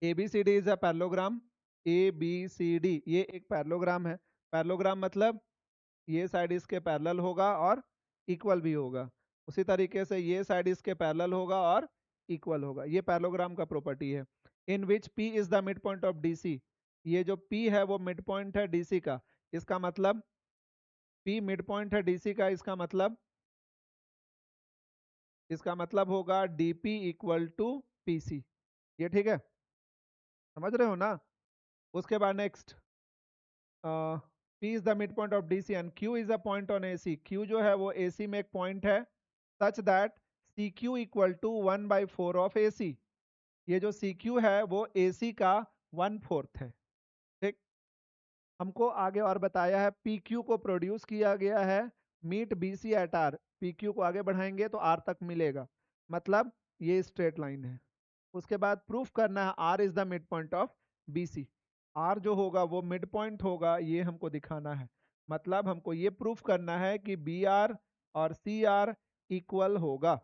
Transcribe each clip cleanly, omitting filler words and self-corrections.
ABCD is a parallelogram. ABCD ये एक parallelogram है। पैरेललोग्राम मतलब ये साइड इसके पैरेलल होगा और इक्वल भी होगा। उसी तरीके से ये साइड इसके पैरेलल होगा और इक्वल होगा। ये पैरेललोग्राम का प्रॉपर्टी है। इन विच P is the mid point of DC। ये जो P है वो मिड पॉइंट है DC का। इसका मतलब P मिड पॉइंट है DC का। इसका मतलब होगा DP इक्वल टू PC। ये ठीक है, समझ रहे हो ना। उसके बाद next, P is the mid point of DC and Q is a point on AC। Q जो है वो AC में एक पॉइंट है such that CQ equal to 1/4 of AC। ये जो CQ है वो AC का 1/4 है। ठीक, हमको आगे और बताया है PQ को प्रोड्यूस किया गया है meet BC at R। PQ को आगे बढ़ाएंगे तो R तक मिलेगा, मतलब ये स्ट्रेट लाइन है। उसके बाद प्रूफ करना है R is the mid point of BC। R जो होगा वो मिड पॉइंट होगा, ये हमको दिखाना है। मतलब हमको ये प्रूफ करना है कि BR और CR इक्वल होगा।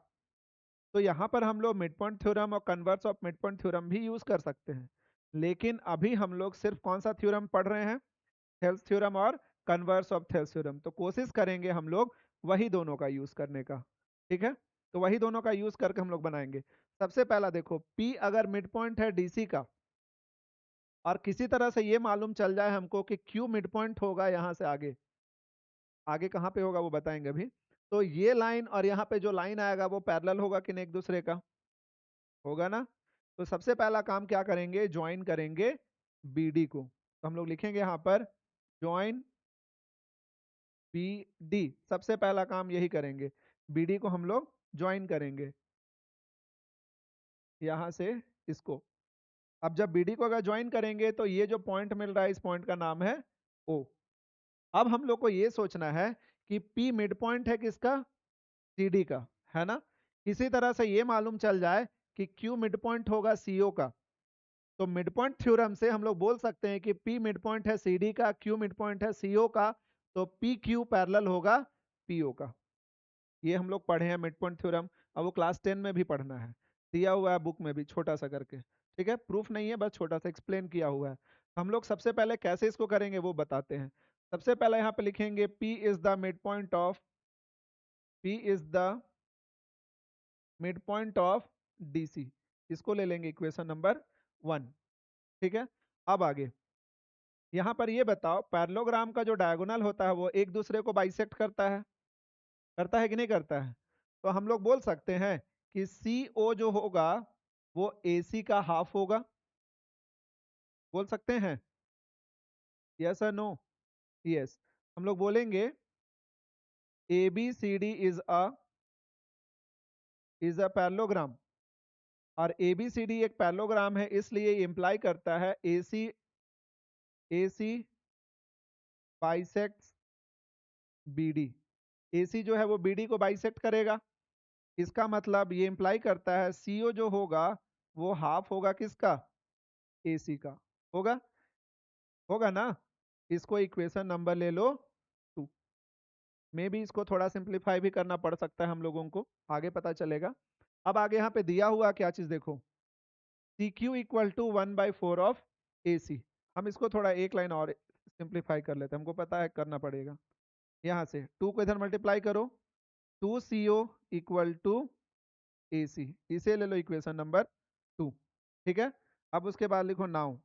तो यहाँ पर हम लोग मिड पॉइंट थ्योरम और converse of mid point theorem भी यूज कर सकते हैं, लेकिन अभी हम लोग सिर्फ कौन सा थ्योरम पढ़ रहे हैं, थेल्स थ्योरम और कन्वर्स ऑफ थेल्स थ्योरम। तो कोशिश करेंगे हम लोग वही दोनों का यूज करने का। ठीक है, तो वही दोनों का यूज करके हम लोग बनाएंगे। सबसे पहला देखो, P अगर मिड पॉइंट है DC का और किसी तरह से ये मालूम चल जाए हमको कि Q मिड पॉइंट होगा यहाँ से आगे, आगे कहाँ पे होगा वो बताएंगे अभी। तो ये लाइन और यहाँ पे जो लाइन आएगा वो पैरेलल होगा कि नहीं एक दूसरे का, होगा ना। तो सबसे पहला काम क्या करेंगे, ज्वाइन करेंगे BD को। तो हम लोग लिखेंगे यहाँ पर ज्वाइन BD। सबसे पहला काम यही करेंगे, BD को हम लोग ज्वाइन करेंगे यहाँ से इसको। अब जब BD को अगर ज्वाइन करेंगे तो ये जो पॉइंट मिल रहा है इस पॉइंट का नाम है O। अब हम लोग को ये सोचना है कि P मिड पॉइंट है किसका, CD का, है ना। किसी तरह से ये मालूम चल जाए कि Q मिड पॉइंट होगा CO का, तो मिड पॉइंट थ्योरम से हम लोग बोल सकते हैं कि P मिड पॉइंट है CD का, Q मिड पॉइंट है CO का, तो PQ पैरेलल होगा PO का। ये हम लोग पढ़े हैं मिड पॉइंट थ्योरम। अब वो क्लास 10 में भी पढ़ना है, दिया हुआ है बुक में भी छोटा सा करके। ठीक है, प्रूफ नहीं है, बस छोटा सा एक्सप्लेन किया हुआ है। हम लोग सबसे पहले कैसे इसको करेंगे वो बताते हैं। सबसे पहले यहाँ पे लिखेंगे P is the mid point of, P is the mid point of DC। इसको ले लेंगे इक्वेशन नंबर 1। ठीक है, अब आगे यहाँ पर ये बताओ, पैरेललोग्राम का जो डायगोनल होता है वो एक दूसरे को बाइसेक्ट करता है कि नहीं करता है। तो हम लोग बोल सकते हैं कि CO जो होगा वो AC का हाफ होगा। बोल सकते हैं यस और नो। यस, हम लोग बोलेंगे ABCD इज अ पैरेललोग्राम। और ABCD एक पैरेललोग्राम है, इसलिए इंप्लाई करता है AC बाइसेक्ट्स BD। AC जो है वो BD को बाइसेक्ट करेगा। इसका मतलब ये इंप्लाई करता है CO जो होगा वो हाफ होगा किसका, AC का। होगा, होगा ना। इसको इक्वेशन नंबर ले लो 2। मे भी इसको थोड़ा सिंप्लीफाई भी करना पड़ सकता है हम लोगों को, आगे पता चलेगा। अब आगे यहाँ पे दिया हुआ क्या चीज देखो, CQ equal to 1/4 of AC। हम इसको थोड़ा एक लाइन और सिंप्लीफाई कर लेते हैं, हमको पता है करना पड़ेगा। यहाँ से 2 को इधर मल्टीप्लाई करो, 2CO इक्वल टू AC। इसे ले लो इक्वेशन नंबर 2। ठीक है, अब उसके बाद लिखो नाउ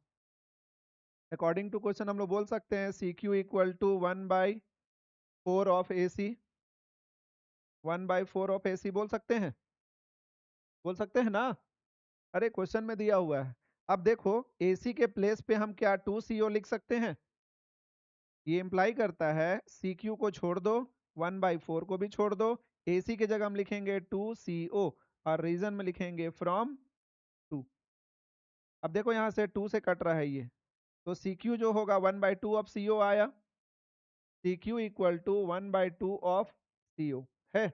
अकॉर्डिंग टू क्वेश्चन हम लोग बोल सकते हैं CQ equal to 1/4 of AC। 1/4 of AC बोल सकते हैं, बोल सकते हैं ना। अरे क्वेश्चन में दिया हुआ है। अब देखो AC के प्लेस पे हम क्या 2CO लिख सकते हैं। ये इंप्लाई करता है CQ को छोड़ दो, 1/4 को भी छोड़ दो, AC की जगह हम लिखेंगे 2CO और रीजन में लिखेंगे फ्रॉम 2। अब देखो यहाँ से 2 से कट रहा है ये, तो CQ जो होगा 1/2 ऑफ CO आया। CQ equal to 1/2 of CO है।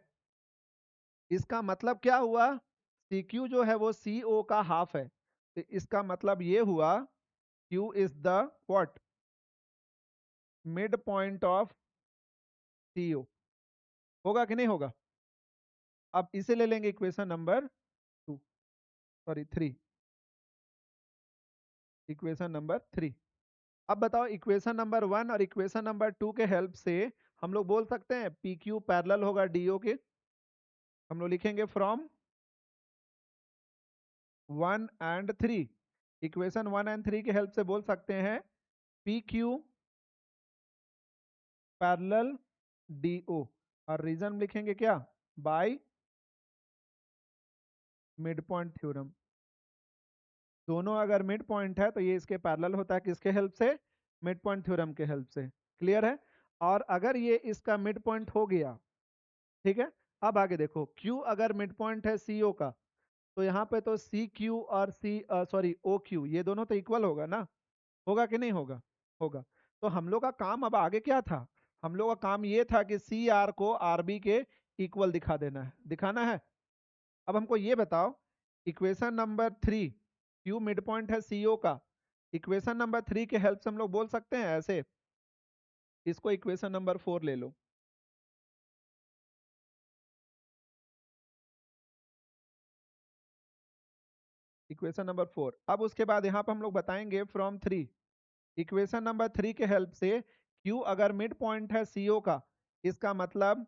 इसका मतलब क्या हुआ, CQ जो है वो CO का हाफ है। तो इसका मतलब ये हुआ Q is the what, mid point of CO। होगा कि नहीं होगा। अब इसे ले लेंगे equation number 2, sorry 3। Equation number 3। अब बताओ इक्वेशन नंबर 1 और इक्वेशन नंबर 2 के हेल्प से हम लोग बोल सकते हैं पी क्यू पैरेलल होगा डीओ के। हम लोग लिखेंगे फ्रॉम 1 एंड 3। इक्वेशन 1 एंड 3 के हेल्प से बोल सकते हैं पी क्यू पैरेलल डीओ। और रीजन लिखेंगे क्या? By mid point theorem. दोनों अगर मिड पॉइंट है तो ये इसके पैरेलल होता है, किसके हेल्प से? मिड पॉइंट थ्योरम के हेल्प से। क्लियर है? और अगर ये इसका मिड पॉइंट हो गया, ठीक है, अब आगे देखो, Q अगर मिड पॉइंट है CO का, तो यहाँ पे तो सी क्यू और ओ क्यू ये दोनों तो इक्वल होगा ना? होगा कि नहीं होगा? होगा। तो हम लोग का काम अब आगे क्या था? हम लोग का काम ये था कि सी आर को आर बी के इक्वल दिखा देना है, दिखाना है। अब हमको ये बताओ, equation number 3, Q mid point है सीओ का, इक्वेशन नंबर 3 के हेल्प से हम लोग बोल सकते हैं ऐसे, इसको इक्वेशन नंबर 4 ले लो। Equation number 4। अब उसके बाद यहाँ पर हम लोग बताएंगे फ्रॉम 3, इक्वेशन नंबर 3 के हेल्प से Q अगर मिड पॉइंट है CO का, इसका मतलब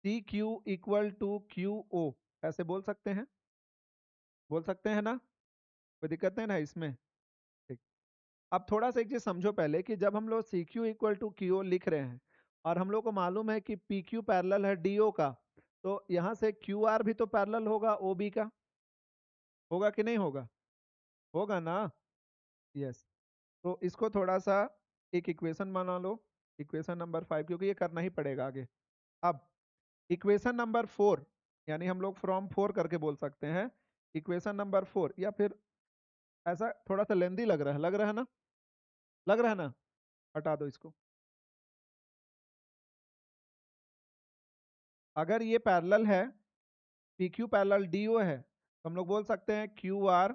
C Q equal to Q O, ऐसे बोल सकते हैं। बोल सकते हैं ना? कोई दिक्कत नहीं ना इसमें? ठीक। अब थोड़ा सा एक चीज समझो पहले कि जब हम लोग C Q equal to Q O लिख रहे हैं और हम लोग को मालूम है कि पी क्यू पैरेलल है डी ओ का, तो यहाँ से क्यू आर भी तो पैरेलल होगा ओ बी का। होगा कि नहीं होगा? होगा ना? यस। तो इसको थोड़ा सा एक इक्वेशन बना लो, इक्वेशन नंबर 5, क्योंकि ये करना ही पड़ेगा आगे। अब इक्वेशन नंबर 4, यानी हम लोग फ्रॉम 4 करके बोल सकते हैं इक्वेशन नंबर 4, या फिर ऐसा थोड़ा सा लेंदी लग रहा है, लग रहा है ना? लग रहा है ना? हटा दो इसको। अगर ये पैरेलल है, P Q parallel D O है, तो हम लोग बोल सकते हैं Q R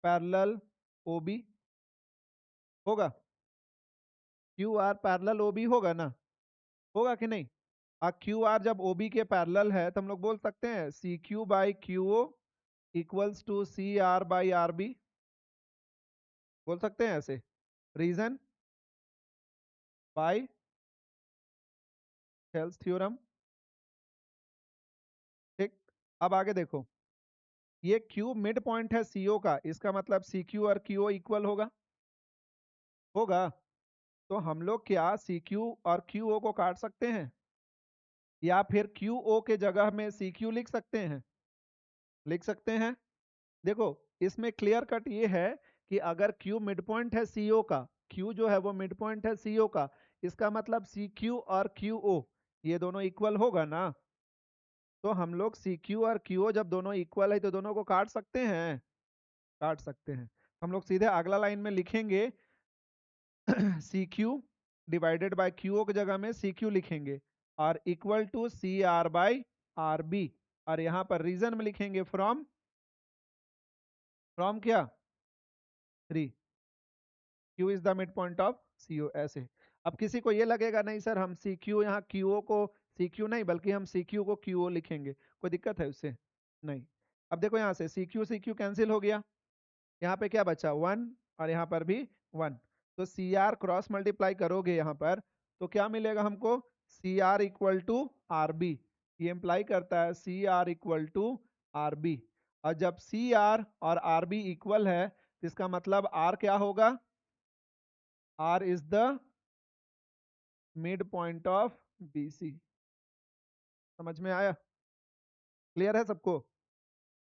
parallel O B. होगा? Q R parallel O B होगा ना? होगा कि नहीं? क्यू आर जब ओ बी के पैरेलल है तो हम लोग बोल सकते हैं C Q by Q O equals to C R by R B. बोल सकते हैं ऐसे। रीजन? By Thales theorem. ठीक। अब आगे देखो, ये Q मिड पॉइंट है CO का, इसका मतलब CQ और QO इक्वल होगा। होगा। तो हम लोग क्या CQ और QO को काट सकते हैं, या फिर QO के जगह में CQ लिख सकते हैं? लिख सकते हैं। देखो, इसमें क्लियर कट ये है कि अगर Q मिड पॉइंट है CO का, Q जो है वो मिड पॉइंट है CO का, इसका मतलब CQ और QO ये दोनों इक्वल होगा ना? तो हम लोग CQ और QO जब दोनों इक्वल है तो दोनों को काट सकते हैं। काट सकते हैं। हम लोग सीधे अगला लाइन में लिखेंगे C Q divided by Q O की जगह में सी क्यू लिखेंगे, और equal to C R by R B. और यहाँ पर रीजन में लिखेंगे फ्रॉम, फ्रॉम क्या? 3, Q is the mid point of C O, ऐसे। अब किसी को ये लगेगा नहीं सर हम सी क्यू यहाँ क्यू ओ को सी क्यू नहीं बल्कि हम सी क्यू को क्यू ओ लिखेंगे, कोई दिक्कत है उससे? नहीं। अब देखो यहाँ से सी क्यू कैंसिल हो गया, यहाँ पे क्या बचा? 1, और यहाँ पर भी 1। तो सी आर क्रॉस मल्टीप्लाई करोगे यहाँ पर तो क्या मिलेगा हमको? C R equal to R B. ये इम्प्लाई करता है C R equal to R B. और जब सी आर और आर बी इक्वल है तो इसका मतलब आर क्या होगा? R is the mid point of B C. समझ में आया? क्लियर है सबको?